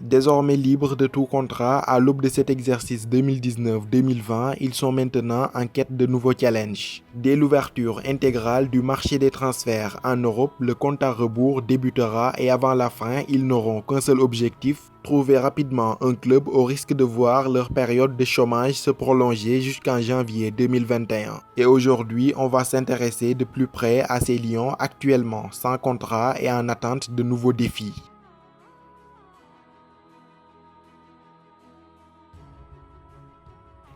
Désormais libres de tout contrat à l'aube de cet exercice 2019-2020, ils sont maintenant en quête de nouveaux challenges. Dès l'ouverture intégrale du marché des transferts en Europe, le compte à rebours débutera et avant la fin, ils n'auront qu'un seul objectif: trouver rapidement un club au risque de voir leur période de chômage se prolonger jusqu'en janvier 2021. Et aujourd'hui, on va s'intéresser de plus près à ces lions actuellement sans contrat et en attente de nouveaux défis.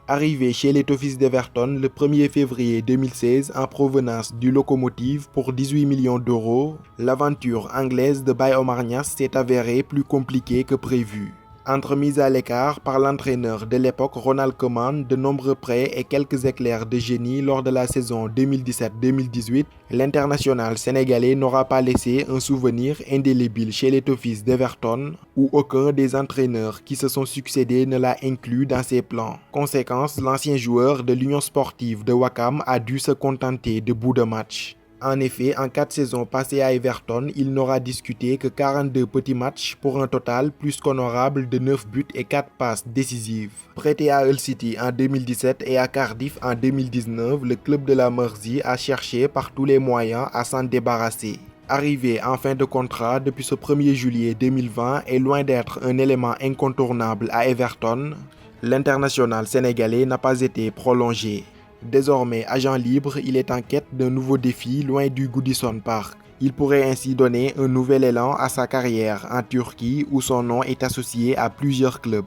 Arrivé chez les Toffees d'Everton le 1er février 2016 en provenance du Lokomotiv pour 18 millions d'euros, l'aventure anglaise de Baye Omar Niasse s'est avérée plus compliquée que prévu. Entre mise à l'écart par l'entraîneur de l'époque Ronald Koeman, de nombreux prêts et quelques éclairs de génie lors de la saison 2017-2018, l'international sénégalais n'aura pas laissé un souvenir indélébile chez les Toffees d'Everton, où aucun des entraîneurs qui se sont succédés ne l'a inclus dans ses plans. Conséquence, l'ancien joueur de l'Union sportive de Ouakam a dû se contenter de bouts de match. En effet, en 4 saisons passées à Everton, il n'aura discuté que 42 petits matchs pour un total plus qu'honorable de 9 buts et 4 passes décisives. Prêté à Hull City en 2017 et à Cardiff en 2019, le club de la Mersey a cherché par tous les moyens à s'en débarrasser. Arrivé en fin de contrat depuis ce 1er juillet 2020 et loin d'être un élément incontournable à Everton, l'international sénégalais n'a pas été prolongé. Désormais agent libre, il est en quête d'un nouveau défi loin du Goodison Park. Il pourrait ainsi donner un nouvel élan à sa carrière en Turquie où son nom est associé à plusieurs clubs.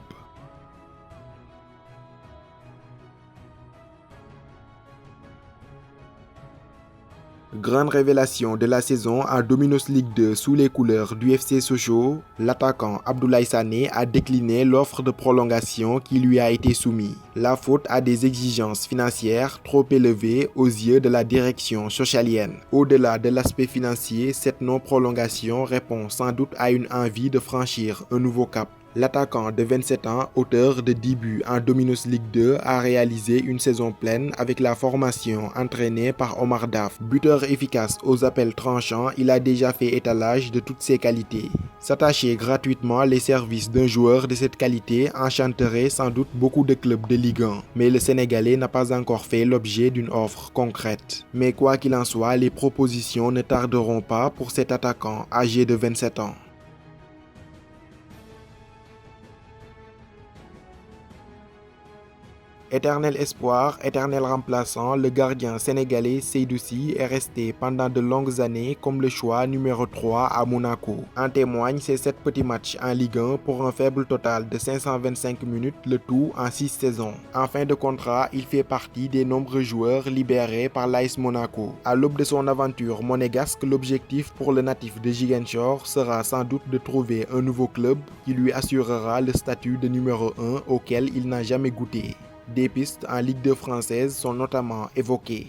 Grande révélation de la saison en Dominos League 2 sous les couleurs du FC Sochaux, l'attaquant Abdoulaye Sané a décliné l'offre de prolongation qui lui a été soumise. La faute à des exigences financières trop élevées aux yeux de la direction sochalienne. Au-delà de l'aspect financier, cette non-prolongation répond sans doute à une envie de franchir un nouveau cap. L'attaquant de 27 ans, auteur de 10 buts en Dominos League 2, a réalisé une saison pleine avec la formation entraînée par Omar Daf. Buteur efficace aux appels tranchants, il a déjà fait étalage de toutes ses qualités. S'attacher gratuitement les services d'un joueur de cette qualité enchanterait sans doute beaucoup de clubs de Ligue 1, mais le Sénégalais n'a pas encore fait l'objet d'une offre concrète. Mais quoi qu'il en soit, les propositions ne tarderont pas pour cet attaquant âgé de 27 ans. Éternel espoir, éternel remplaçant, le gardien sénégalais Seydou Sy est resté pendant de longues années comme le choix numéro 3 à Monaco. En témoignent ses 7 petits matchs en Ligue 1 pour un faible total de 525 minutes, le tout en 6 saisons. En fin de contrat, il fait partie des nombreux joueurs libérés par l'AS Monaco. À l'aube de son aventure monégasque, l'objectif pour le natif de Ziguinchor sera sans doute de trouver un nouveau club qui lui assurera le statut de numéro 1 auquel il n'a jamais goûté. Des pistes en Ligue 2 française sont notamment évoquées.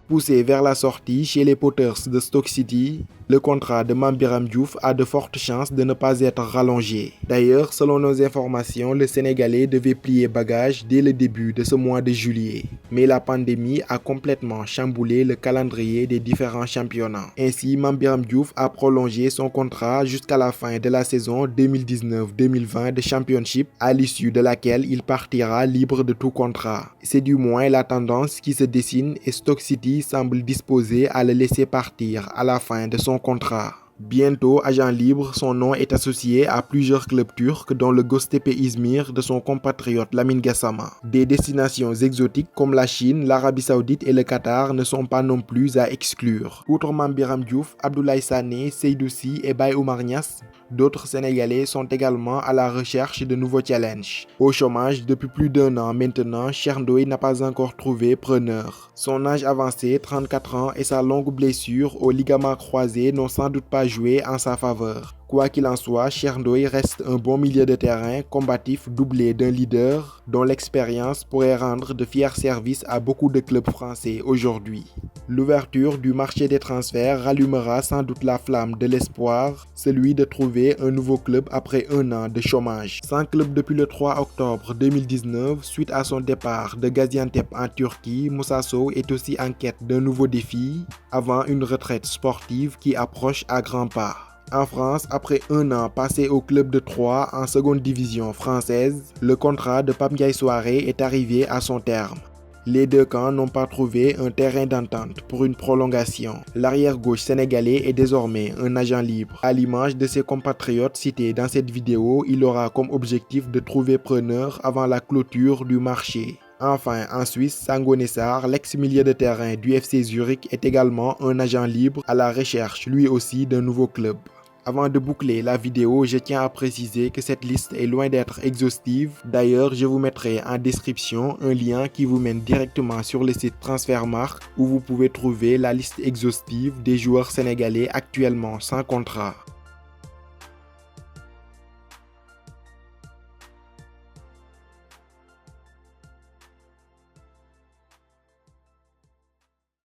Poussé vers la sortie chez les Potters de Stoke City, le contrat de Mame Biram Diouf a de fortes chances de ne pas être rallongé. D'ailleurs, selon nos informations, le Sénégalais devait plier bagage dès le début de ce mois de juillet. Mais la pandémie a complètement chamboulé le calendrier des différents championnats. Ainsi, Mame Biram Diouf a prolongé son contrat jusqu'à la fin de la saison 2019-2020 de Championship, à l'issue de laquelle il partira libre de tout contrat. C'est du moins la tendance qui se dessine et Stoke City semble disposé à le laisser partir à la fin de son contrat. Bientôt agent libre, son nom est associé à plusieurs clubs turcs dont le Göztepe Izmir de son compatriote Lamine Gassama. Des destinations exotiques comme la Chine, l'Arabie Saoudite et le Qatar ne sont pas non plus à exclure. Outre Mame Biram Diouf, Abdoulaye Sané, Seydou Sy et Baye Omar Niasse, d'autres Sénégalais sont également à la recherche de nouveaux challenges. Au chômage depuis plus d'1 an maintenant, Cheikh Ndoye n'a pas encore trouvé preneur. Son âge avancé, 34 ans, et sa longue blessure au ligament croisé n'ont sans doute pas joué en sa faveur. Quoi qu'il en soit, Chernoy reste un bon milieu de terrain combatif doublé d'un leader dont l'expérience pourrait rendre de fiers services à beaucoup de clubs français aujourd'hui. L'ouverture du marché des transferts rallumera sans doute la flamme de l'espoir, celui de trouver un nouveau club après un an de chômage. Sans club depuis le 3 octobre 2019, suite à son départ de Gaziantep en Turquie, Moussa Sow est aussi en quête d'un nouveau défi avant une retraite sportive qui approche à grands pas. En France, après un an passé au club de Troyes en seconde division française, le contrat de Pape Ndiaye Souaré est arrivé à son terme. Les deux camps n'ont pas trouvé un terrain d'entente pour une prolongation. L'arrière-gauche sénégalais est désormais un agent libre. À l'image de ses compatriotes cités dans cette vidéo, il aura comme objectif de trouver preneur avant la clôture du marché. Enfin, en Suisse, Sangoné Sarr, l'ex-milieu de terrain du FC Zurich, est également un agent libre à la recherche lui aussi d'un nouveau club. Avant de boucler la vidéo, je tiens à préciser que cette liste est loin d'être exhaustive. D'ailleurs, je vous mettrai en description un lien qui vous mène directement sur le site Transfermarkt où vous pouvez trouver la liste exhaustive des joueurs sénégalais actuellement sans contrat.